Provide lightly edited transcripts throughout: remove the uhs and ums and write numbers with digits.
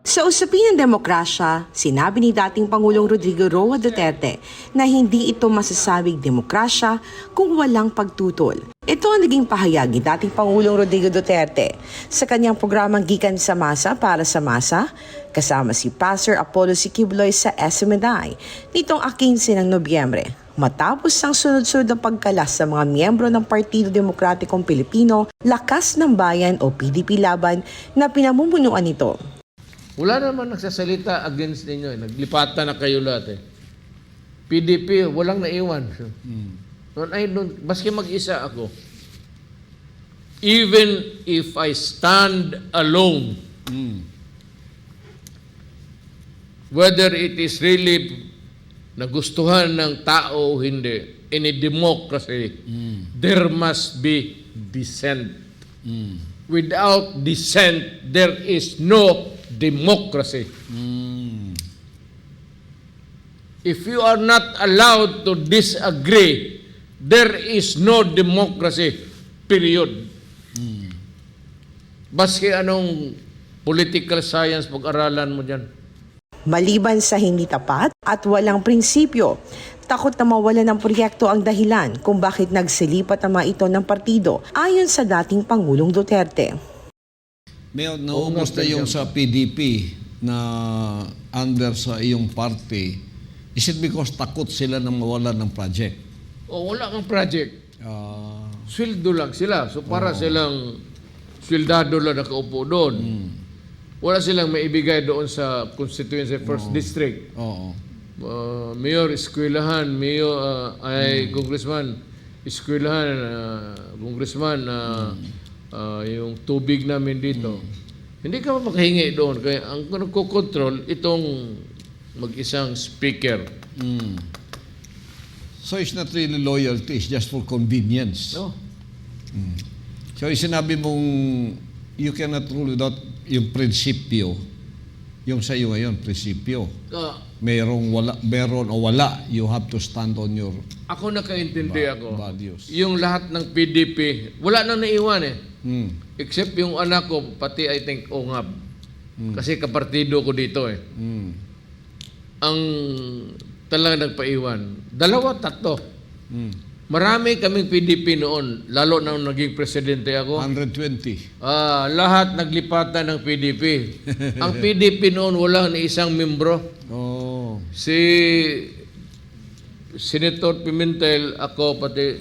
Sa usapin ng demokrasya, sinabi ni dating Pangulong Rodrigo Roa Duterte na hindi ito masasabing demokrasya kung walang pagtutol. Ito ang naging pahayag ni dating Pangulong Rodrigo Duterte sa kanyang programang Gikan sa Masa para sa Masa, kasama si Pastor Apollo Siquibloy sa SMNI nitong 15 ng Nobyembre. Matapos ang sunod-sunod na pagkalas sa mga miyembro ng Partido Demokratikong Pilipino, Lakas ng Bayan o PDP Laban na pinamumunuan nito. Wala naman nagsasalita against ninyo. Naglipatan na kayo lahat eh. PDP, walang naiwan. Baski mag-isa ako. Even if I stand alone, whether it is really nagustuhan ng tao o hindi, in a democracy, there must be dissent. Without dissent, there is no democracy. If you are not allowed to disagree, there is no democracy, period. Baski anong political science pag-aralan mo dyan? Maliban sa hindi tapat at walang prinsipyo, takot na mawala ng proyekto ang dahilan kung bakit nagsilipat ang mga ito ng partido ayon sa dating Pangulong Duterte. Mayor, naubos na yung sa PDP na under sa iyong party. Is it because takot sila na mawalan ng project? O wala kang project. Sweldo lang sila. So para silang sweldado lang nakaupo doon. Wala silang maibigay doon sa constituency first district. Mayor, eskwelahan, mayor, ay congressman, eskwelahan, congressman, yung tubig namin dito. Hindi ka makahingi doon. Kaya ang nagkocontrol, itong mag-isang speaker. So it's not really loyalty, it's just for convenience. No. So sinabi mong you cannot rule without yung prinsipyo. Yung sa iyo ngayon, prinsipyo. Meron o wala, you have to stand on your Ako nakaintindi ako. values. Yung lahat ng PDP, wala nang naiwan eh. Except yung anak ko, pati I think Ongab. Kasi kapartido ko dito eh. Ang talaga nagpaiwan. 2, 3. Marami kaming PDP noon, lalo na nung naging presidente ako. 120. Lahat naglipatan ng PDP. Ang PDP noon walang ni isang membro. Si Senator Pimentel, ako pati,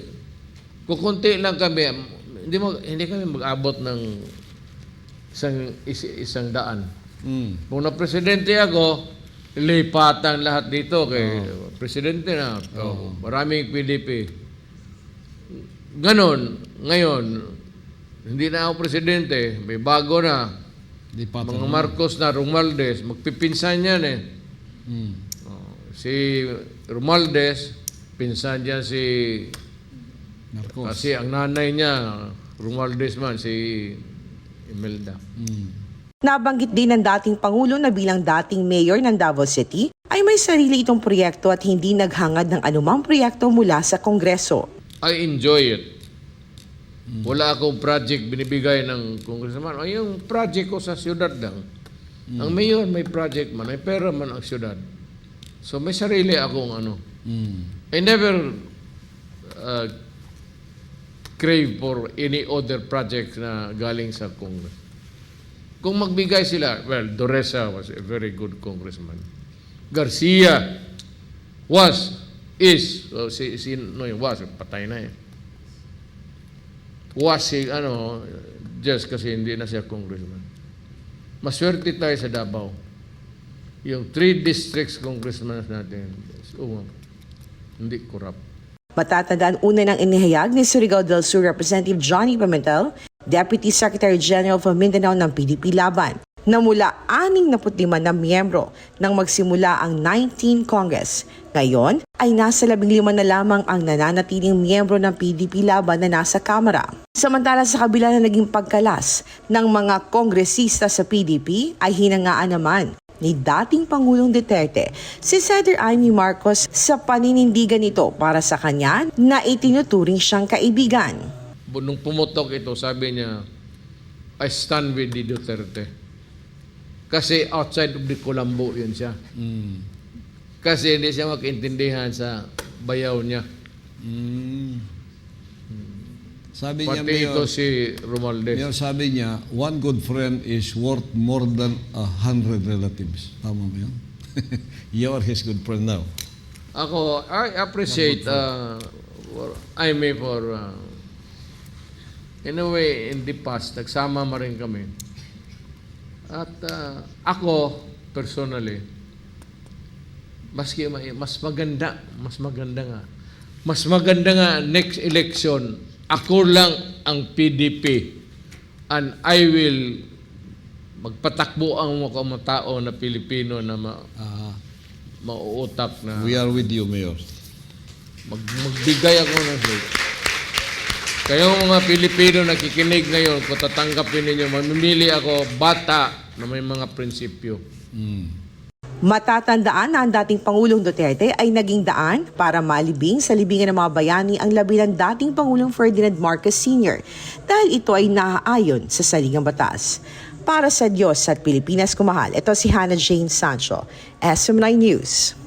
kukunti lang kami. Hindi kami mag-abot ng isang daan. Kung na-presidente ako, lipatan lahat dito kay presidente na. Maraming PDP. Ganon, ngayon, hindi na ako presidente, may bago na. Mga Marcos na, Romualdez, magpipinsan yan eh. Si Romualdez, pinsan niya si Marcos. Kasi ang nanay niya, Romualdez man, si Imelda. Nabanggit din ng dating Pangulo na bilang dating mayor ng Davao City ay may sarili itong proyekto at hindi naghangad ng anumang proyekto mula sa Kongreso. I enjoy it. Wala akong project binibigay ng congressman. Ay, yung project ko sa siyudad lang. Ang mayor may project man, may pera man ang siyudad. So may sarili akong ano. I never crave for any other project na galing sa Congress. Kung magbigay sila, well, Doresa was a very good congressman. Garcia is, patay na eh. Just kasi hindi na siya congressman. Maswerte tayo sa Davao. Yung 3 districts congressman natin, hindi corrupt. Matatandaan una ng inihayag ni Surigao del Sur Representative Johnny Pimentel, Deputy Secretary General of Mindanao ng PDP Laban, na mula 65 na miyembro nang magsimula ang 19 Congress. Ngayon ay nasa 15 na lamang ang nananatiling miyembro ng PDP Laban na nasa Kamara. Samantala sa kabila na naging pagkalas ng mga kongresista sa PDP ay hinangaan naman ni dating Pangulong Duterte si Senator Amy Marcos sa paninindigan nito para sa kanya na itinuturing siyang kaibigan. Nung pumutok ito, sabi niya, I stand with the Duterte. Kasi outside of the Colombo yun siya. Kasi hindi siya makaintindihan sa bayaw niya. Sabi niya, Pati ito Mayor, si Romualdez. Mayor, sabi niya, one good friend is worth more than 100 relatives. Tama mo yun? You are his good friend now. Ako, I appreciate Aimee for in a way, in the past, nagsama ma rin kami. At ako, personally, maski mas maganda nga next election, ako lang ang PDP and I will magpatakbo ang mga tao na Pilipino na mauutak na We are with you, Mayor. magbigay ako ng hate. Kayong mga Pilipino nakikinig ngayon, kung tatanggapin ninyo, mamimili ako bata na may mga prinsipyo. Matatandaan na ang dating Pangulong Duterte ay naging daan para malibing sa libingan ng mga bayani ang labi ng dating Pangulong Ferdinand Marcos Sr. dahil ito ay naaayon sa saligang batas. Para sa Diyos at Pilipinas kumahal, ito si Hannah Jane Sancho, SM9 News.